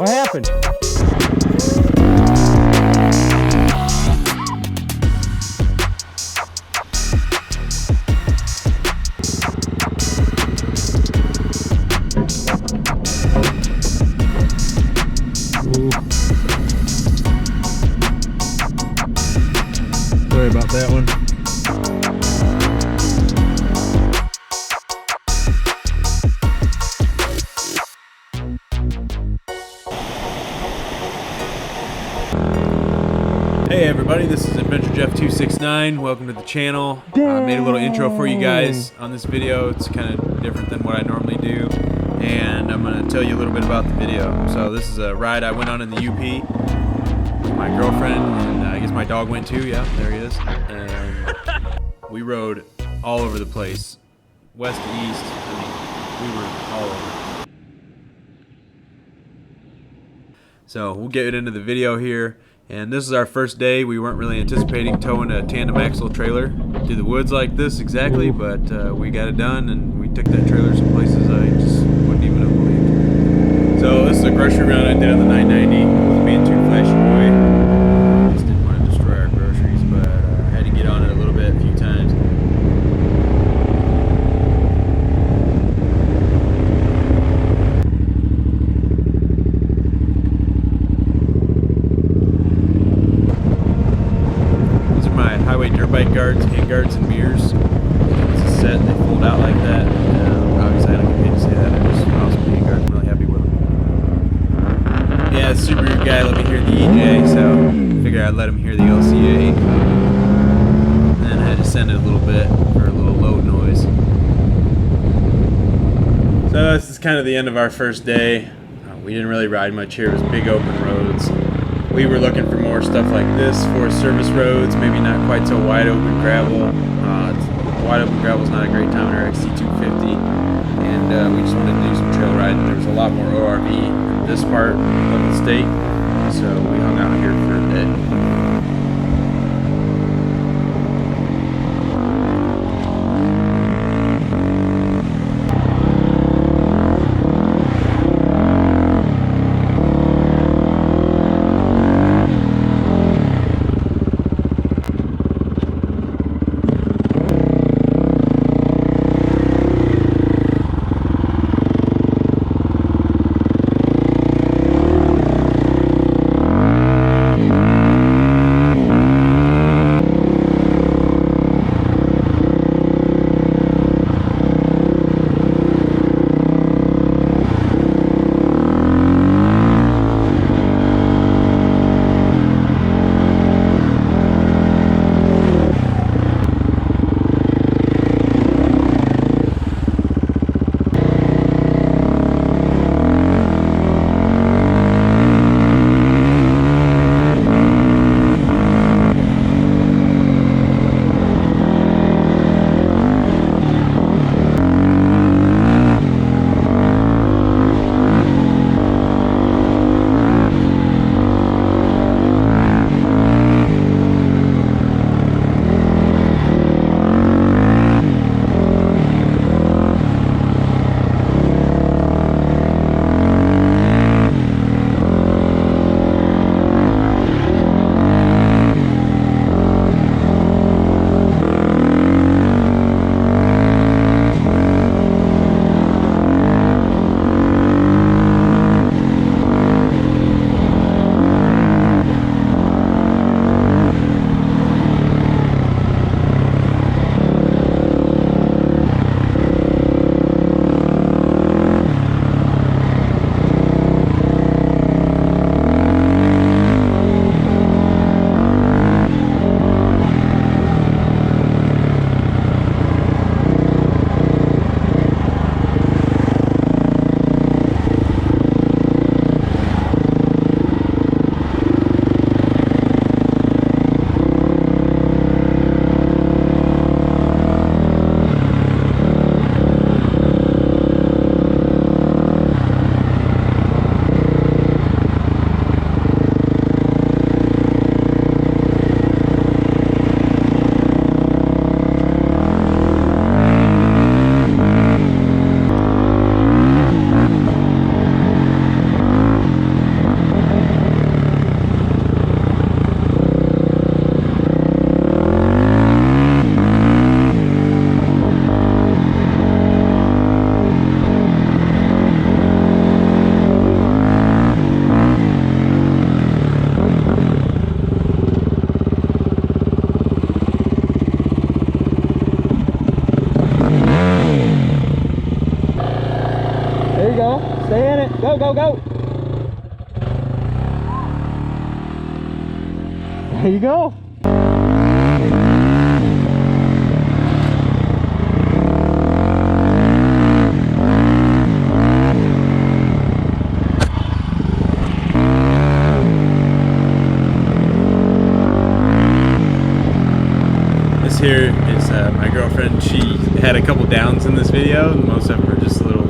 What happened? Ooh. Sorry about that one. Hey everybody, this is Adventure Jeff 269. Welcome to the channel. I made a little intro for you guys on this video. It's kind of different than what I normally do, and I'm going to tell you a little bit about the video. So this is a ride I went on in the UP with my girlfriend, and I guess my dog went too. Yeah, there he is. And we rode all over the place, west to east. I mean, we were all over. So we'll get into the video here. And this is our first day. We weren't really anticipating towing a tandem axle trailer through the woods like this exactly, but we got it done, and we took that trailer some places I just wouldn't even have believed. So this is a grocery run I did on the 990. With being too flashy boy, just didn't want to destroy our groceries, but I had to get on it a little bit, a few times. Highway dirt bike guards, hand guards, and mirrors. It's a set, they fold out like that. Obviously I don't get paid to say that, they're just awesome hand guards, I'm really happy with them. Yeah, the Subaru guy let me hear the EJ, so I figured I'd let him hear the LCA. And then I had to send it a little bit for a little load noise. So this is kind of the end of our first day. We didn't really ride much here, it was big open roads. We were looking for more stuff like this for service roads, maybe not quite so wide open gravel. Wide open gravel is not a great time in our XC250, and we just wanted to do some trail riding. There was a lot more ORV in this part of the state, so we hung out here for a bit. Go, go, go. There you go. This here is my girlfriend. She had a couple downs in this video. Most of them are just little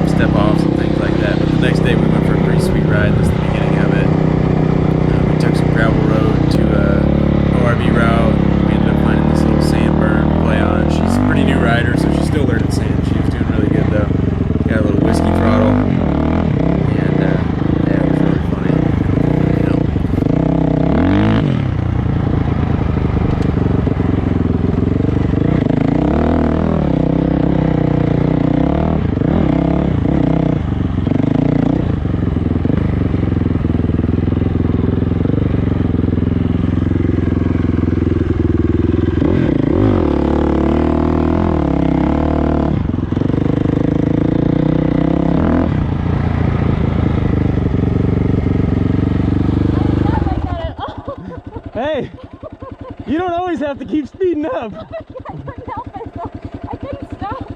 step offs and things like that. But the next day we went for a pretty sweet ride. This is the beginning of it. We took some gravel road to ORV route. We ended up finding this little sand berm to play on. She's a pretty new rider, so she's still learning sand. She was doing really good though. Got a little whiskey throttle, and yeah, it was really funny. You know. Hey, you don't always have to keep speeding up. I couldn't help myself. I couldn't stop.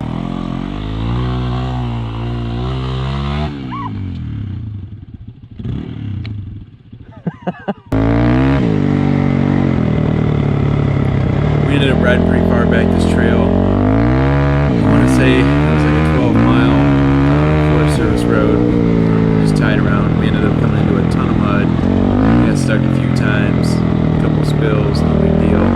We ended up riding pretty far back this trail. I want to say it was like a 12-mile Forest Service road. Just tied around. We ended up coming into a ton of mud. We got stuck a few times. A couple spills, no big deal.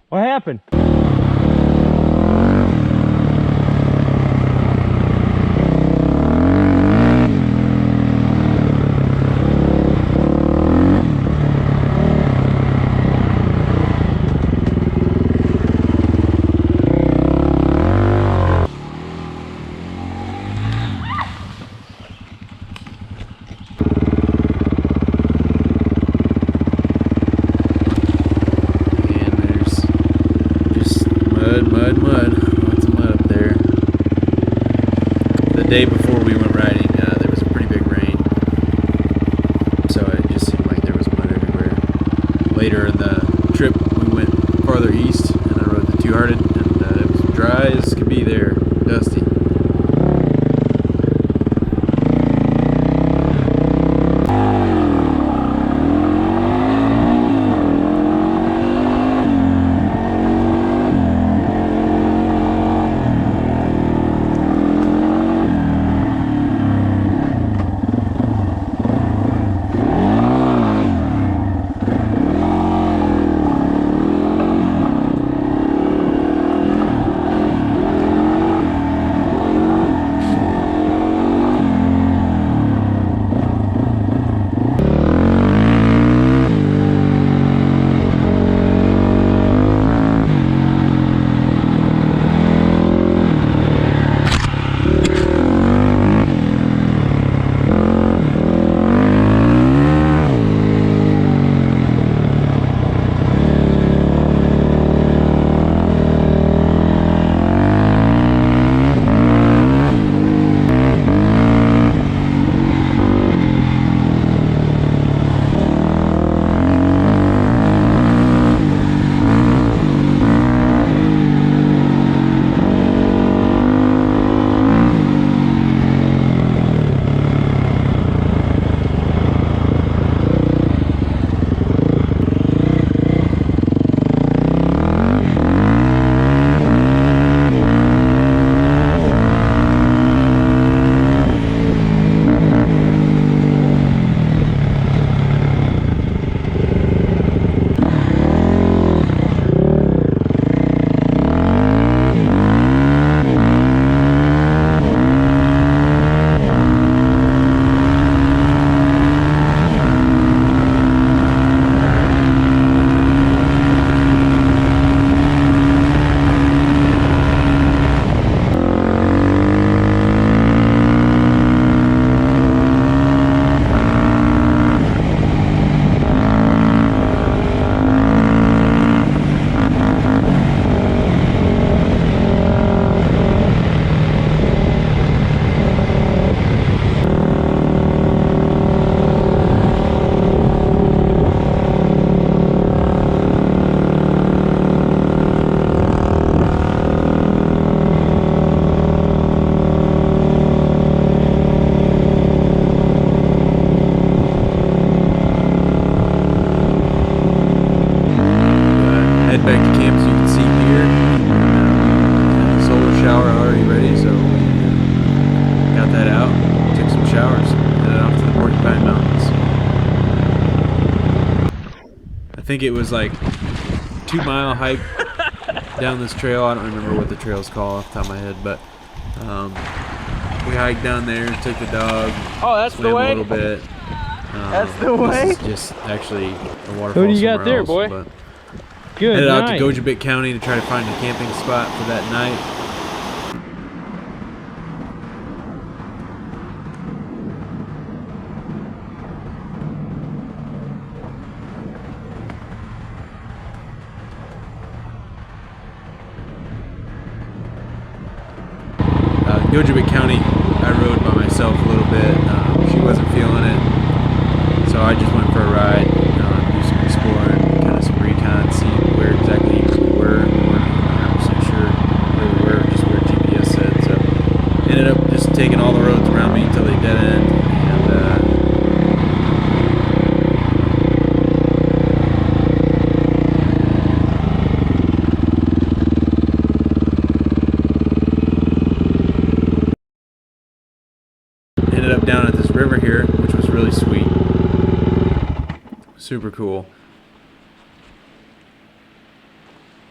What happened? Mud. Lots of mud up there. The day before we went riding, there was a pretty big rain. So it just seemed like there was mud everywhere. Later in the trip, we went farther east, and I rode the Two Hearted, and it was dry as could be there, dusty. think it was like 2-mile hike down this trail. I don't remember what the trail's called off the top of my head, but we hiked down there, took the dog. Oh, that's swam the way? a little bit. That's the way? This is just actually a waterfall. Who do you got somewhere there, else, boy? but Good headed out night. to Gojibit County to try to find a camping spot for that night. Gojibit County, I rode by myself a little bit. She wasn't feeling it, so I just went for a ride, do some exploring, kind of some recon, see where exactly we were. We weren't 100% sure where we were, just where GPS said. So ended up just taking all the roads around me until they dead end, and ended up down at this river here, which was really sweet. Super cool.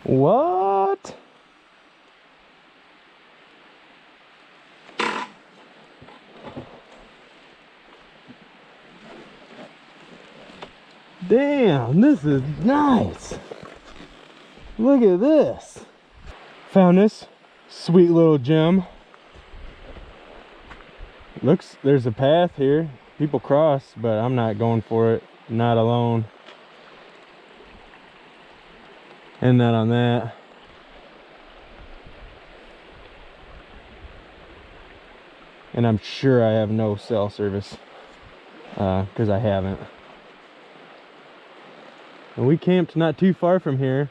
What? Damn, this is nice. Look at this. Found this sweet little gem. Looks, there's a path here. People cross, but I'm not going for it. Not alone. And not on that. And I'm sure I have no cell service, because I haven't. And we camped not too far from here.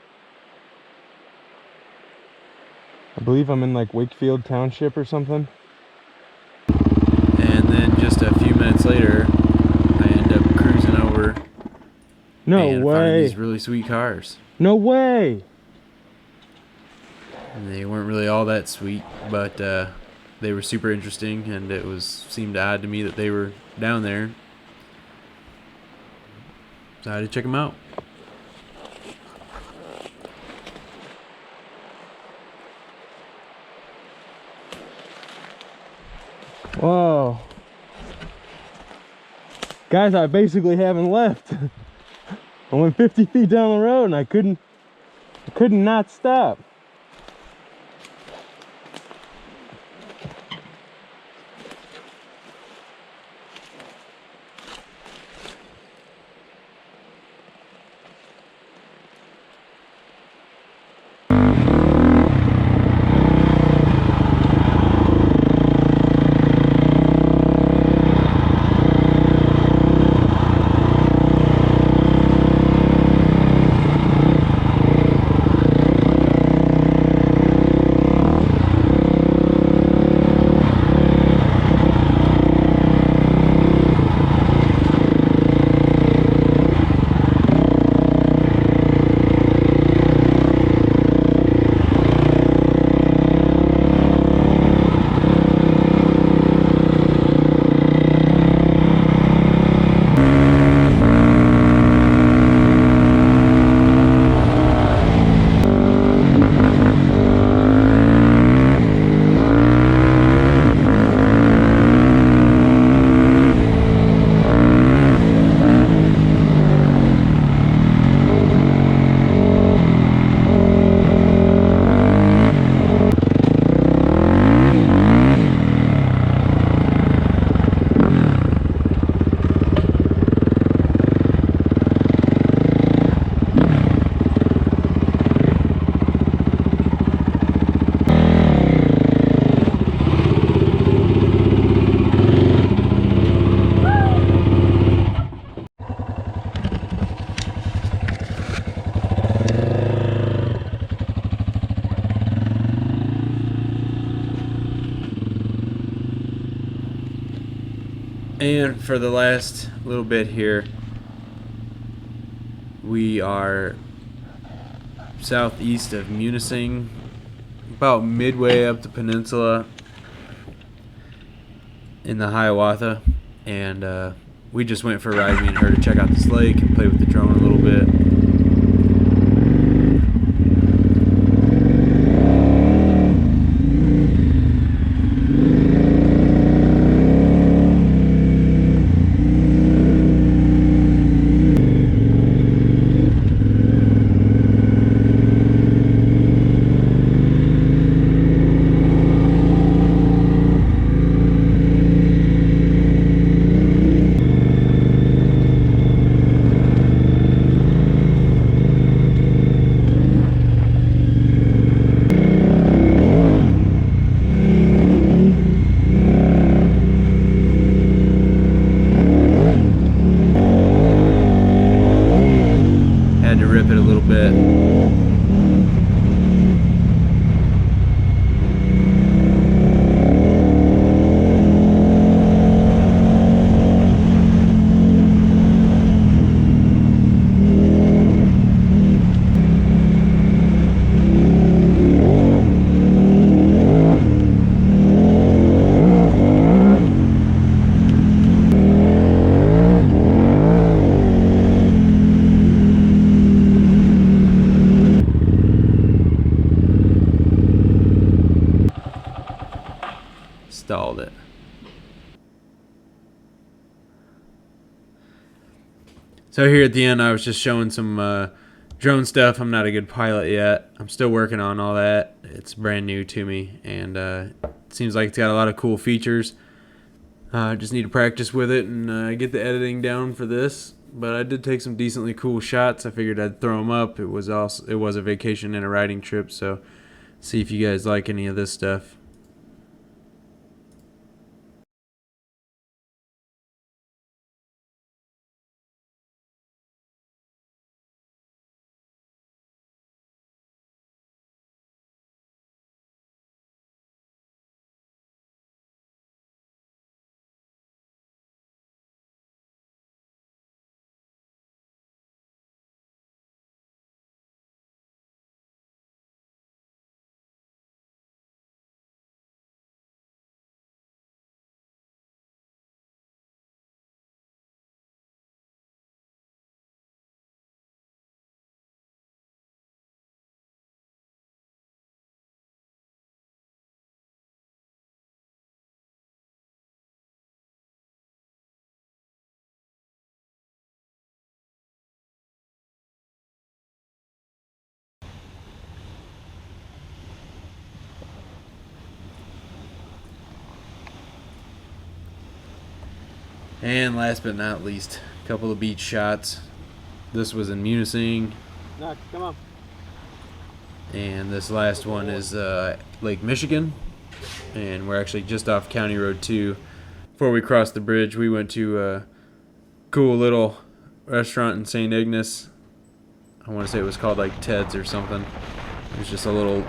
I believe I'm in like Wakefield Township or something. And then just a few minutes later, I end up cruising over No and finding way. these really sweet cars. No way. And they weren't really all that sweet, but they were super interesting, and it seemed odd to me that they were down there. So I had to check them out. Whoa. Guys, I basically haven't left. I went 50 feet down the road and I couldn't not stop. And for the last little bit here, we are southeast of Munising, about midway up the peninsula in the Hiawatha, and we just went for a ride, me and her, to check out this lake and play with the drone a little bit. Stalled it. So here at the end, I was just showing some drone stuff. I'm not a good pilot yet. I'm still working on all that. It's brand new to me, and it seems like it's got a lot of cool features. I just need to practice with it and get the editing down for this. But I did take some decently cool shots. I figured I'd throw them up. It was a vacation and a riding trip, so see if you guys like any of this stuff. And last but not least, a couple of beach shots. This was in Munising. No, come on. And this last one is Lake Michigan. And we're actually just off County Road 2. Before we crossed the bridge, we went to a cool little restaurant in St. Ignace. I want to say it was called like Ted's or something. It was just a little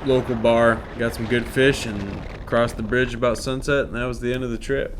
local bar. Got some good fish and crossed the bridge about sunset, and that was the end of the trip.